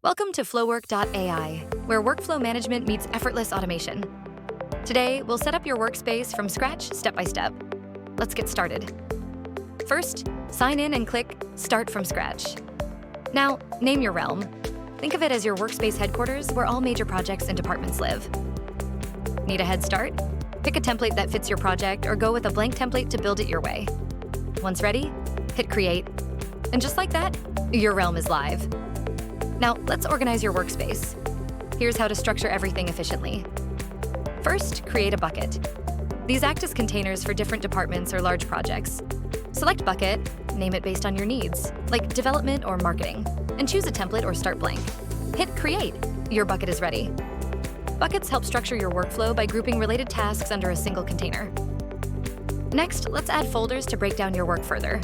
Welcome to flowwork.ai, where workflow management meets effortless automation. Today, we'll set up your workspace from scratch step by step. Let's get started. First, sign in and click Start from Scratch. Now, name your realm. Think of it as your workspace headquarters where all major projects and departments live. Need a head start? Pick a template that fits your project or go with a blank template to build it your way. Once ready, hit Create. And just like that, your realm is live. Now, let's organize your workspace. Here's how to structure everything efficiently. First, create a bucket. These act as containers for different departments or large projects. Select bucket, name it based on your needs, like development or marketing, and choose a template or start blank. Hit Create. Your bucket is ready. Buckets help structure your workflow by grouping related tasks under a single container. Next, let's add folders to break down your work further.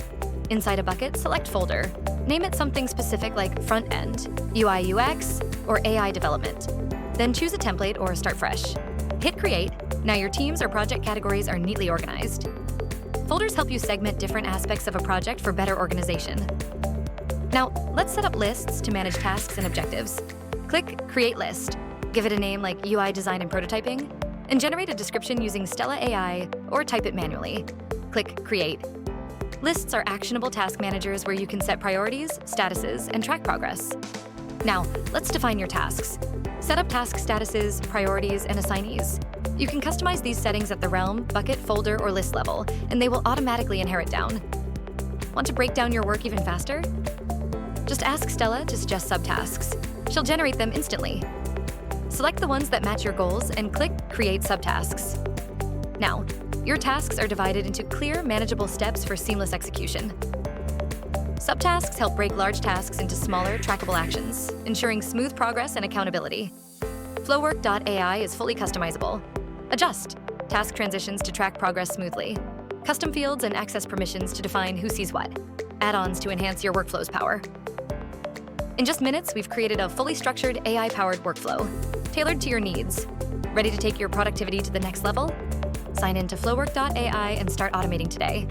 Inside a bucket, select folder. Name it something specific like front end, UI UX, or AI development. Then choose a template or start fresh. Hit Create. Now your teams or project categories are neatly organized. Folders help you segment different aspects of a project for better organization. Now, let's set up lists to manage tasks and objectives. Click Create List. Give it a name like UI Design and Prototyping, and generate a description using Stella AI or type it manually. Click Create. Lists are actionable task managers where you can set priorities, statuses, and track progress. Now, let's define your tasks. Set up task statuses, priorities, and assignees. You can customize these settings at the realm, bucket, folder, or list level, and they will automatically inherit down. Want to break down your work even faster? Just ask Stella to suggest subtasks. She'll generate them instantly. Select the ones that match your goals and click Create Subtasks. Now, your tasks are divided into clear, manageable steps for seamless execution. Subtasks help break large tasks into smaller, trackable actions, ensuring smooth progress and accountability. Flowwork.ai is fully customizable. Adjust task transitions to track progress smoothly. Custom fields and access permissions to define who sees what. Add-ons to enhance your workflow's power. In just minutes, we've created a fully structured AI-powered workflow, tailored to your needs. Ready to take your productivity to the next level? Sign in to flowwork.ai and start automating today.